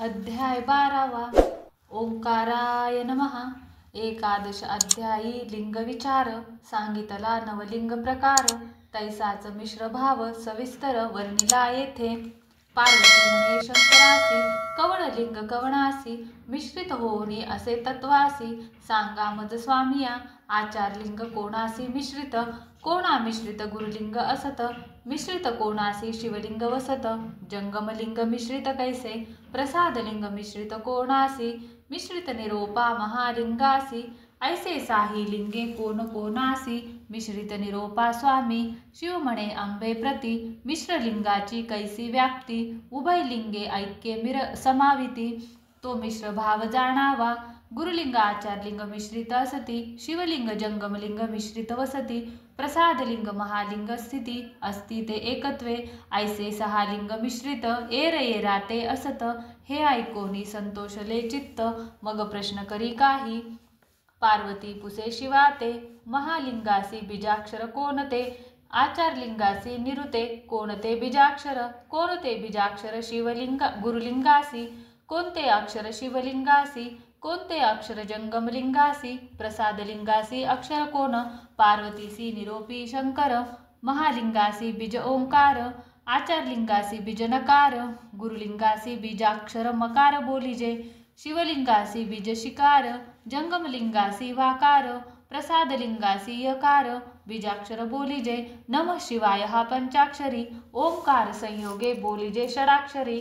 अध्याय 12वा. ओंकाराय नमः. एकादश अध्यायी लिंग विचार. सांगितला नवलिंग प्रकार. तैसाच मिश्र भाव सविस्तर वर्णिला येथे. पार्वती म्हणे शंकरासी, कवण लिंग कवणासी, मिश्रित होऊनी असे तत्वासी. सांगा मज स्वामिया, आचार लिंग कोणासी मिश्रित, कोणा मिश्रित गुरुलिंग असत, मिश्रित कोणासी शिवलिंग वसत. जंगमलिंग मिश्रित कैसे, प्रसादलिंग मिश्रित कोणासी, मिश्रित निरोपा महालिंगासी. ऐसे साही लिंगे कोण कोणासी, मिश्रित निरोपा स्वामी. शिव म्हणे अंबे प्रती, मिश्रलिंगाची कैसी व्याप्ती. उभय लिंगे ऐक्य समाविती, तो मिश्र भाव जाणावा. गुरुलिंग आचारलिंग मिश्रित असती, शिवलिंग जंगमलिंग मिश्रित वसती. प्रसादलिंग महालिंग स्थिती, असती ते एकत्वे. ऐसे सहा लिंग मिश्रित, एर राते असत. हे ऐकोनी संतोषले चित्त, मग प्रश्न करी काही. पार्वती पुसे शिवाते, महालिंगासी बीजाक्षर कोणते. आचारलिंगासी निरुते, कोणते बीजाक्षर. कोणते बीजाक्षर गुरुलिंगासी, कोणते अक्षर शिवलिंगासी. कोणते अक्षर जंगमलिंगासी. प्रसादलिंगासी अक्षर कोण, पार्वतीसी निरोपी शंकर. महालिंगासी बीज ओंकार, आचारलिंगासी बीज नकार. गुरुलिंगासी बीजाक्षर मकार बोलिजे, शिवलिंगासी बीज शिकार. जंगमलिंगासी वाकार, प्रसादलिंगासी यकार. बीजाक्षर बोलिजे नमः शिवाय हा पंचाक्षरी. ओंकार संयोगे बोलिजे षडाक्षरी,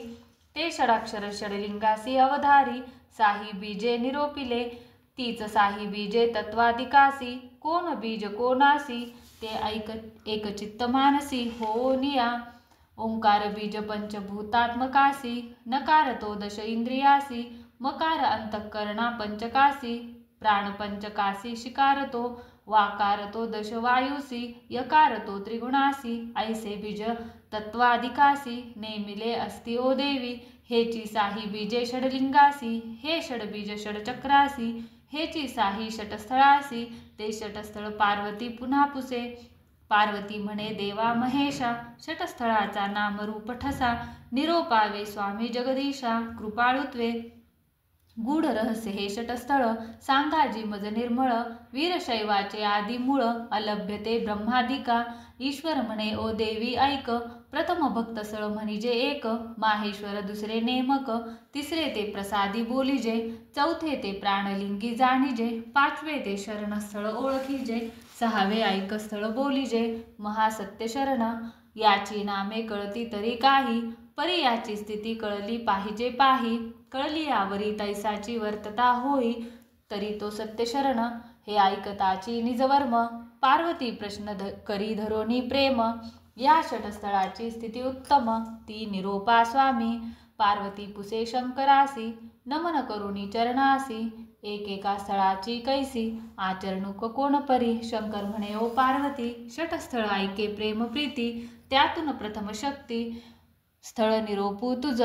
ते षडाक्षर षडलिंगासी अवधारी. साही बीजे निरोपिले, तीच साही बीजे तत्वाधिकासी. कोण बीज कोणासी, ते एकचित्त मानसी होनिया. ओंकार बीज पंचभूतात्मकासी, नकार तो दश इंद्रियासी. मकार अंतःकरणा पंचकासी, प्राण पंचकासी शिकार तो. वाकार तो दश वायुसी, यकार तो त्रिगुणासी. ऐसे बीज तत्वाधिकासी, नेमिले अस्ति ओ देवी. हेची साही बीजे षडलिंगासी, हे षडबीज षडचक्रासी. हेची साही षटस्थळासी, ते षटस्थळ पार्वती पुन्हा पुसे. पार्वती म्हणे देवा महेशा, षटस्थळाचा नाम रूप ठसा. निरोपावे स्वामी जगदीशा, कृपाळुत्वे गूढ रहस्य हे षटस्थळ. सांगाजी मज निर्मळ, वीरशैवाचे आदी मूळ. अलभ्यते ब्रह्मादिका, ईश्वर म्हणे ओ देवी ऐक. प्रथम भक्तस्थळ म्हणजे एक, माहेश्वर दुसरे नेमक. तिसरे ते प्रसादी बोलिजे, चौथे ते प्राणलिंगी जाणीजे. पाचवे ते शरणस्थळ ओळखीजे, सहावे ऐकस्थळ बोलिजे महासत्य शरण. याची नामे कळती तरी काही, परी याची स्थिती कळली पाहिजे पाही. कळली यावरी तैसाची वर्तता होई, तरी तो सत्य शरण. हे ऐकताची निजवर्म, पार्वती प्रश्न करी धरोनी प्रेम. या षटस्थळाची स्थिती उत्तम, ती निरोपा स्वामी. पार्वती पुसे शंकरासी, नमन करुणी चरणासी. एकेका स्थळाची कैसी, आचरणूक कोण परी. शंकर म्हणे ओ पार्वती, षटस्थळ ऐके प्रेम प्रीती. त्यातून प्रथम शक्ती, स्थळ निरोपू तुझ.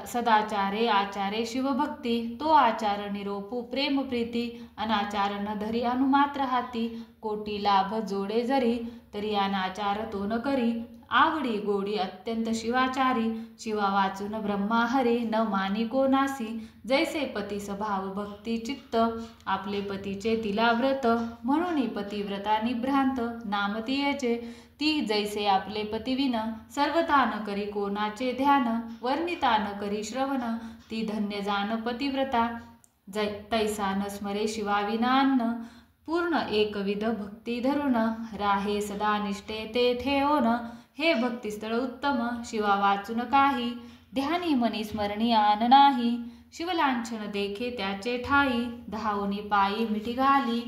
सदाचारे आचारे शिवभक्ती. तो आचार निरोपू प्रेम प्रीती. अनाचार न धरी अनुमात्र हाती. कोटी लाभ जोडे जरी, तरी अनाचार तो न करी. आवडी गोडी अत्यंत शिवाचारी, शिवा वाचून ब्रह्मा हरी. न मानी कोणासी, जैसे पतीस भाव भक्ती चित्त. आपले पतीचे तिला व्रत, म्हणून पतिव्रता निभ्रांत. नाम तियेचे, ती जैसे आपले पतिविन. सर्वता न करी कोणाचे ध्यान, वर्णिता न करी श्रवण. ती धन्य जान पतिव्रता, तैसा न स्मरे शिवाविनान्न. पूर्ण एकविध भक्ती धरून, राहे सदा निष्ठे ते ठेवून. हे भक्तिस्थळ उत्तम, शिवा वाचून काही. ध्यानी मनी स्मरणी आन नाही, शिवलांछन देखे त्याचे ठाई. धावनी पायी मिठी घाली,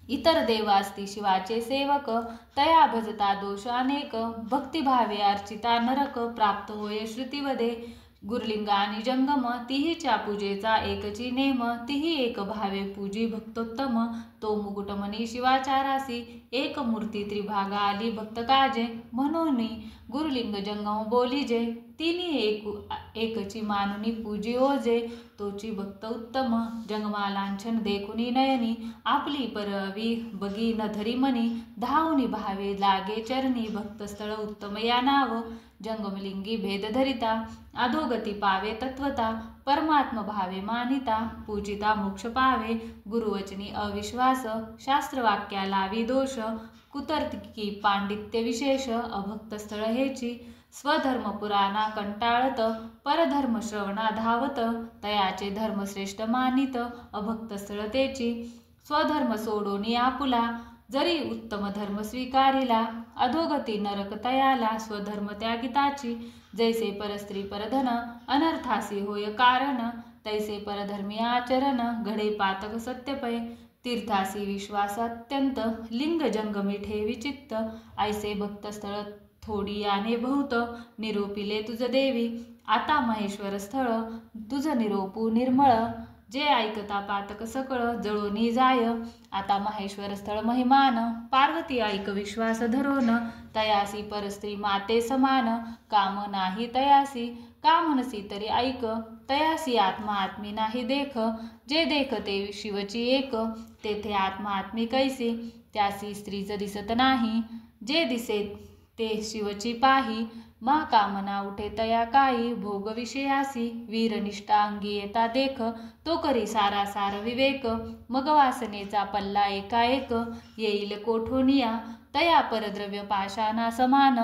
इतर देव असती शिवाचे सेवक. तया भजता दोष अनेक, भक्तिभावे अर्चिता नरक. प्राप्त होय श्रुतीवदे, गुरुलिंग आणि जंगम. तिहीच्या पूजेचा एकची नेम, तिही एक भावे पूजी भक्तोत्तम. तो मुकुटमणी शिवाचारासी, एक मूर्ती त्रिभागा आली भक्त काजे. म्हणून गुरुलिंग जंगम बोलिजे, तिनी एकची मानुनी पूजी ओजे, तोची भक्त उत्तम जंगमा लांछन देखुनी नयनी, आपली परवी बगी न धरी मनी, धावनी भावे लागे चरणी, भक्तस्थळ उत्तम या नाव, जंगमलिंगी भेद धरिता, अधोगती पावे तत्वता, परमात्म भावे मानिता, पूजिता मोक्ष पावे, गुरुवचनी अविश्वास, शास्त्रवाक्या लावी दोष, कुतर्की पांडित्य विशेष, अभक्त स्थळ हेची, स्वधर्म पुराणा कंटाळत, परधर्म श्रवणा धावत, तयाचे धर्म श्रेष्ठ मानित, अभक्त स्थळ तेची, स्वधर्म सोडोनी आपुला, जरी उत्तम धर्म स्वीकारिला, अधोगती नरक तयाला, स्वधर्म त्यागिताची, जैसे परस्त्री परधन, अनर्थासी होय कारण, तैसे परधर्मी आचरण, घडे पातक सत्यपय, तीर्थासी विश्वास अत्यंत, लिंग जंगमी ठेवी चित्त, ऐसे भक्तस्थळ थोडी याने बहुत, निरोपिले तुझ देवी, आता महेश्वर स्थळ, तुझ निरोपू निर्मळ, जे ऐकता पातक सकळ, जळोनी जाय, आता महेश्वर स्थळ महिमान, पार्वती ऐक विश्वास धरोन, तयासी परस्त्री माते समान, काम नाही तयासी, का म्हणसी तरी ऐक, तयासी आत्मा आत्मी नाही देख, जे देख ते शिवची एक, तेथे आत्मा आत्मी कैसी, त्यासी स्त्रीच दिसत नाही, जे दिसे ते शिवची पाही, मा कामना उठे तया काही, भोग विषयासी, वीरनिष्ठा अंगी येता देख, तो करी सारासार विवेक, मग वासनेचा पल्ला एकाएक, येईल कोठोनिया, तया परद्रव्य पाशाना समान,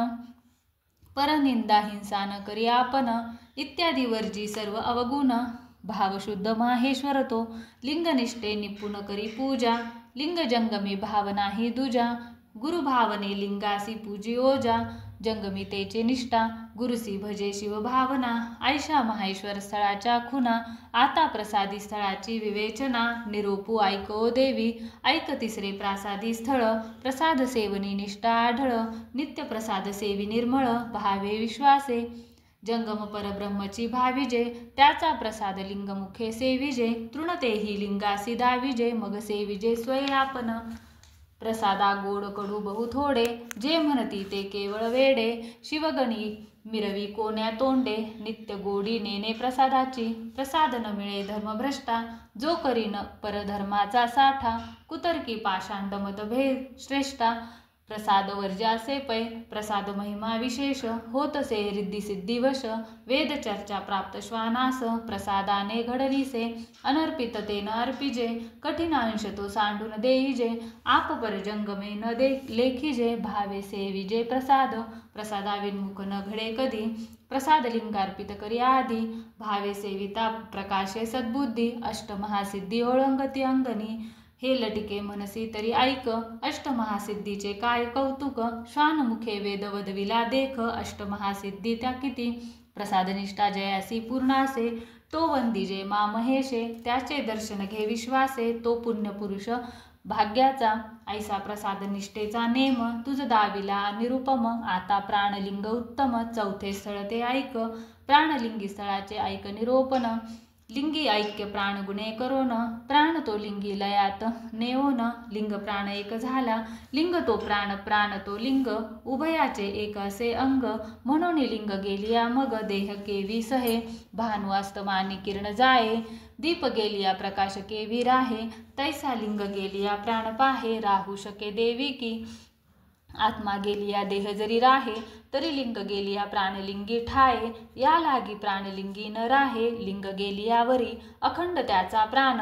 परनिंदा हिंसा न करी आपण, इत्यादी वर्जी सर्व अवगुण, भावशुद्ध माहेश्वर तो, लिंगनिष्ठे निपुण करी पूजा, लिंग जंगमी भाव नाही दुजा, गुरुभावने लिंगासी पूजी ओजा, जंगमितेचे निष्ठा, गुरुसी भजे शिव भावना, ऐशा महेश्वर स्थळाच्या खुना, आता प्रसादी स्थळाची विवेचना, निरोपू ऐको देवी, ऐक तिसरे प्रासादी स्थळ, प्रसाद सेवनी निष्ठा आढळ, नित्य प्रसाद सेवी निर्मळ, भावे विश्वासे, जंगम परब्रह्मची भाविजे, त्याचा प्रसाद लिंगमुखे सेविजे, तृणतेही लिंगासी दाविजे, मग सेविजे स्वय आपण, प्रसादा गोड कडू बहु थोडे, जे म्हणती ते केवळ वेडे, शिवगणी मिरवी कोण्या तोंडे, नित्य गोडी नेने प्रसादाची, प्रसाद न मिळे धर्मभ्रष्टा, जो करीन परधर्माचा साठा, कुतर्की पाषांड मतभेद श्रेष्ठा, प्रसाद वर्जासे पै, प्रसाद महिमा विशेष, होतसे रिद्धी सिद्धिवश, वेद चर्चा प्राप्त श्वानास, प्रसादाने घडलीसे, अनर्पिततेन अर्पिजे, कठीणांश तो सांडून देईजे, आप पर जंगमे न दे लेखिजे, भावे सेविजे प्रसाद, प्रसादाविन्मुख न घडे कधी, प्रसाद लिंगार्पित करी आधी, भावे सेविता प्रकाशे सद्बुद्धी, अष्टमहासिद्धी ओळंगती अंगणी, हे लटिके मनसी तरी ऐक, अष्टमहासिद्धीचे काय कौतुक, श्वानमुखे वेद वदविला देख, अष्टमहासिद्धी त्या किती, प्रसादनिष्ठा जयासी पूर्णासे, तो वंदिजे मा महेशे, त्याचे दर्शन घे विश्वासे, तो पुण्यपुरुष भाग्याचा, ऐसा प्रसाद निष्ठेचा नेम, तुझ दाविला निरुपम, आता प्राणलिंग उत्तम, चौथे स्थळ ते ऐक, प्राणलिंगी स्थळाचे ऐक निरोपण, लिंगी ऐक्य प्राण गुणे करोन, प्राण तो लिंगी लयात नेओन, लिंग प्राण एक झाला, लिंग तो प्राण, प्राण तो लिंग, उभयाचे एक असे अंग, म्हणून लिंग गेलिया मग, देह केवी सहे, भानु अस्तमानी किरण जाये, दीप गेलिया प्रकाश केवी राहे, तैसा लिंग गेलिया प्राण पाहे, राहू शके देवी की, आत्मा गेलिया देह जरी राहे, तरी लिंग गेलिया प्राणलिंगी ठाये, या लागी प्राणलिंगी न राहे, लिंग गेलियावरी अखंड त्याचा प्राण,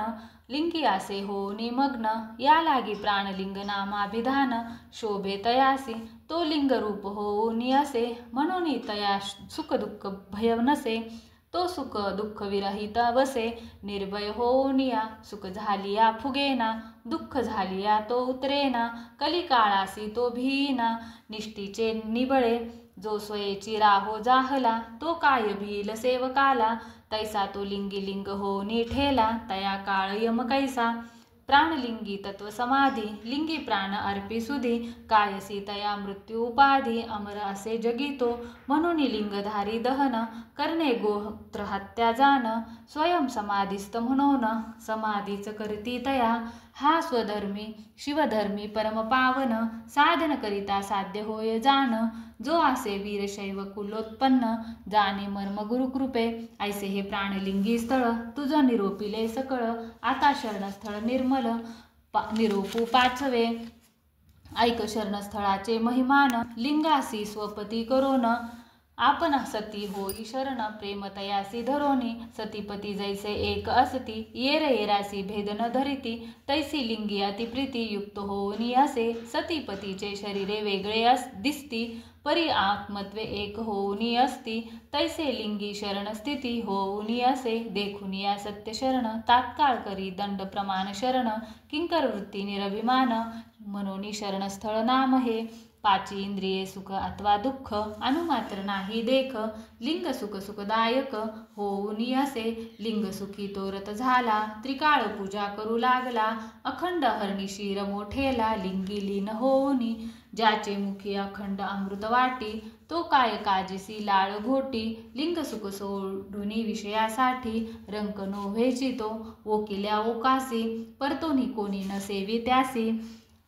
लिंगी असे हो निमग्न, या लागी प्राणलिंग नामाभिधान, शोभे तयासी, तो लिंग रूप होऊनी असे, म्हणून तया सुख दुःख भय नसे, तो सुख दुःख विरहित बसे, निर्भय होऊनिया, सुख झालिया फुगेना, दुःख झालिया तो उतरेना, कलिकाळासी तो भीना, निष्ठीचे निबळे, जो स्वयेची राहो जाहला, तो काय भील सेवकाला, तैसा तो लिंगी लिंग होऊनी ठेला, तया काळ यम कैसा, प्राणलिंगी तत्व समाधी, लिंगी प्राण अर्पी सुधी, कायसी तया मृत्यू उपाधी, अमर असे जगितो, म्हणून लिंगधारी दहन, करणे गोत्र हत्या जान, स्वयं समाधीस्थ म्हणून, समाधीच करती तया, हा स्वधर्मी शिवधर्मी परम पावन, साधन करिता साध्य होय जाण, जो आसे वीरशैव कुलोत्पन्न जाणे मर्म गुरुकृपे ऐसे हे प्राणलिंगी स्थळ तुझं निरोपिले सकळ आता शरणस्थळ निर्मल निरोपू पाचवे ऐक शरणस्थळाचे महिमान लिंगासी स्वपती करोन आपण सती होई शरण प्रेम तयासी धरोनी सतीपती जैसे एक असती येर येरासी भेद न धरिती तैसी लिंगी अतिप्रीती युक्त होऊनी असे सतीपतीचे शरीरे वेगळे दिसती परी आत्मत्वे एक होऊनी असती तैसे लिंगी शरण स्थिती होऊनी असे देखुनी या सत्य शरण तात्काळ करी दंड प्रमाण शरण किंकर वृत्ती निरभिमान मनोनी शरणस्थळ नाम हे पाची इंद्रिये सुख अथवा दुःख अनुमात्र नाही देख लिंग सुख सुखदायक होऊनी असे लिंग सुखी तोरत झाला त्रिकाळ पूजा करू लागला अखंड हरणिशी रमोठेला लिंगी लीन होऊनी ज्याचे मुखी अखंड अमृत वाटी तो काय काजीसी लाळ घोटी लिंग सुख सोडुनी विषयासाठी रंक नोव्हेची तो ओकिल्या ओकासी परतोनी कोणी न सेवी त्यासी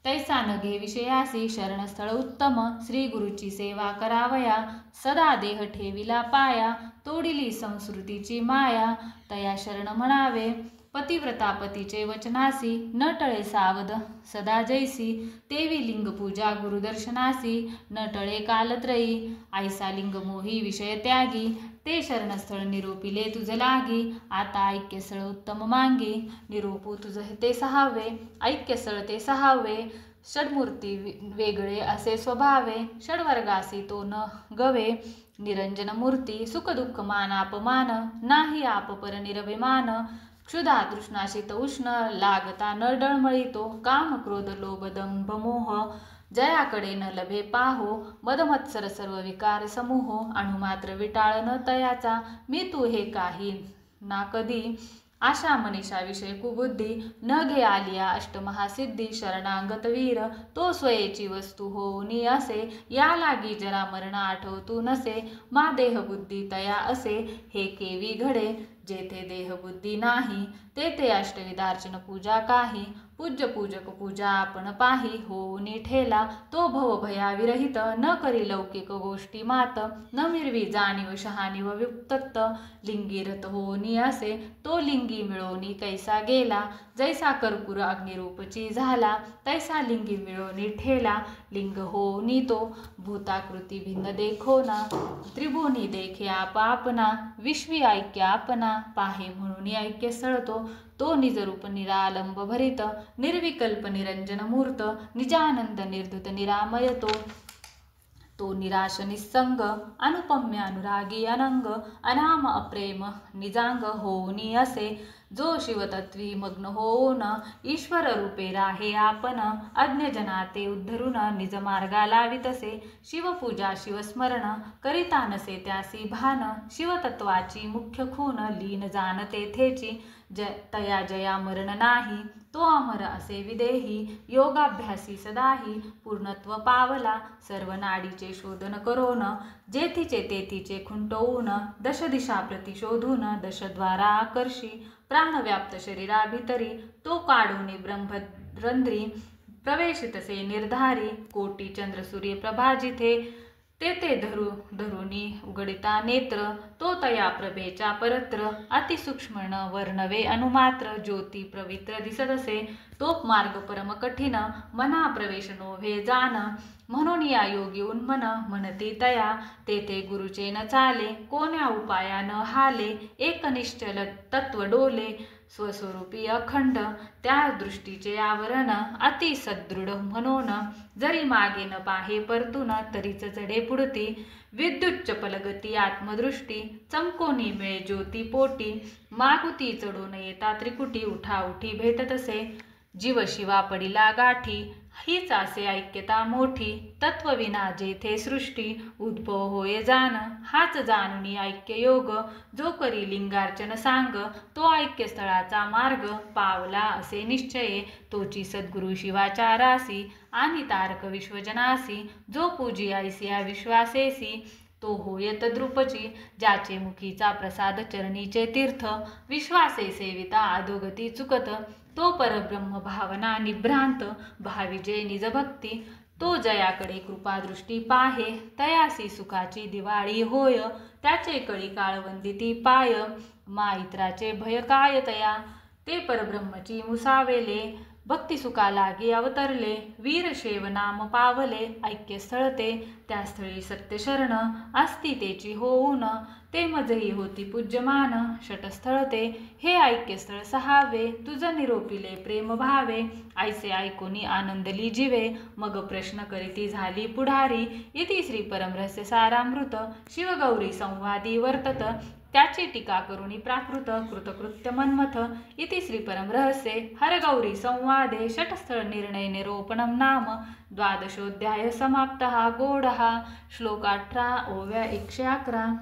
तैसा न घे विषयासी शरणस्थळ उत्तम श्री गुरुची सेवा करावया सदा देह ठेविला पाया तोडिली संस्कृतीची माया तया शरण म्हणावे पतिव्रतापतीचे वचनासी न टळे सावध सदा जैसी तेवी लिंग पूजा गुरुदर्शनासी न टळे कालत्रयी ऐसा लिंग मोही विषय त्यागी ते शरणस्थळ निरोपिले तुझ लागी आता ऐक्यस्थळ उत्तम मांगी निरोपू तुझ ते सहावे ऐक्यस्थळ ते सहावे षडमूर्ती वेगळे असे स्वभावे षडवर्गासी तो न गवे निरंजन मूर्ती सुख दुःख मान अपमान नाही आपपर निरभिमान क्षुधा तृष्णाशीत उष्ण लागता न डळमळीतो काम क्रोध लोभ दंभ मोह जयाकडे न लभे पाहो मदमत्सर सर्व विकार समूह अणुमात्र विटाळ न तयाचा मी तू हे काही ना कधी आशा मनीषा विषय कुबुद्धी न घे आलिया अष्टमहासिद्धी शरणांगत वीर तो स्वयेची वस्तू होऊनी असे या लागी जरा मरण आठवतू नसे मा देह बुद्धी तया असे हे केवी घडे जेथे देहबुद्धी नाही तेथे अष्टविधार्चन पूजा काही पूज्य पूजक पूजा आपण पाही होऊनी ठेला तो भव भयाविरहित न करी लौकिक गोष्टी मात न मिरवी जाणीव शहाणीव विप्तत्त लिंगी रत होऊनी असे तो लिंगी मिळवणी कैसा गेला जैसा कर्पूर अग्निरूपची झाला तैसा लिंगी मिळवणी ठेला लिंग होऊनी तो भूताकृती भिन्न देखोना त्रिभुवनी देखे आपना विश्वी ऐक्य आपना पाहे म्हणून ऐक्य सळतो तो निजरूप निरालंब भरित निर्विकल्प निरंजन मूर्त निजानंद निर्धुत निरामय तो निराश निस्संग अनुपम्य अनुरागी अनंग अनाम अप्रेम निजांग होऊनी असे जो शिवतत्वी मग्न होऊन ईश्वर रूपे राहे आपण अज्ञजना ते उद्धरून निज मार्गा लावितसे शिवपूजा शिवस्मरण करिता नसे त्यासी भान शिवतत्वाची मुख्य खून लीन जाणते थेची तया जया मरण नाही तो अमर असे विदेही योगाभ्यासी सदाही पूर्णत्व पावला सर्व नाडीचे शोधन करोन जेथीचे तेथीचे खुंटवून दश दिशा प्रतिशोधून दशद्वारा आकर्षी प्राणव्याप्त शरीराभितरी तो काढूनी ब्रह्मरंध्री प्रवेशितसे निर्धारी कोटी चंद्र सूर्य प्रभा जिथे तेथे धरुनी उघडिता नेत्र तो तया प्रभेच्या परत्र अतिसूक्ष्म वर्णवे अनुमात्र ज्योती पवित्र दिसतसे तो मार्ग परम कठीण मना प्रवेश नोव्हे जाण म्हणून या योगी उन्मन म्हणती तया तेथे गुरुचे न चाले कोण्या उपाया न हाले एक निश्चल तत्व डोले स्वस्वरूपी अखंड त्या दृष्टीचे आवरण अति सदृढ म्हणून जरी मागे न पाहे परतून तरीच चढे पुढती विद्युत चपलगती आत्मदृष्टी चमकोनी मिळे ज्योती पोटी मागुती चढून येता त्रिकुटी उठाउठी भेटतसे जीव शिवा पडिला गाठी हीच असे ऐक्यता मोठी तत्वविना जेथे सृष्टी उद्भव होय जाण हाच जाणुनी ऐक्य योग जो करी लिंगार्चन सांग तो ऐक्यस्थळाचा मार्ग पावला असे निश्चये तोची सद्गुरु शिवाचारासी आणि तारक विश्वजनासी जो पूजी ऐसिया विश्वासेसी तो होय तद्रूपची ज्याचे मुखीचा प्रसाद चरणीचे तीर्थ विश्वासे सेविता अधोगती चुकत तो परब्रह्म भावना निभ्रांत भाविजे निजभक्ती तो जयाकडे कृपादृष्टी पाहे, तयासी सुखाची दिवाळी होय, त्याचे कळी काळवंदी ती पाय, माईत्राचे भय काय तया, ते परब्रह्मची मुसावेले, भक्ती सुखा लागी अवतरले, वीरशैव नाम पावले, ऐक्यस्थळ ते, त्या स्थळी सत्य शरण, असती तेची होऊन, ते मजही होती पूज्यमान, षटस्थळ ते, हे ऐक्यस्थळ सहावे, तुझ निरोपिले प्रेम भावे, ऐसे ऐकोनी आनंदली जीवे, मग प्रश्न करीती झाली पुढारी, इति श्री परमरहस्य सारामृत, शिवगौरी संवादी वर्तत, त्याची टीका करुणी प्राकृत, कृतकृत्य मन्मथ, इति श्री परमरहस्ये हरगौरी संवादे षटस्थळ निर्णय निरोपणम नाम, द्वादशोऽध्याय समाप्तः गोडः, श्लोक 18 ओव्या 111.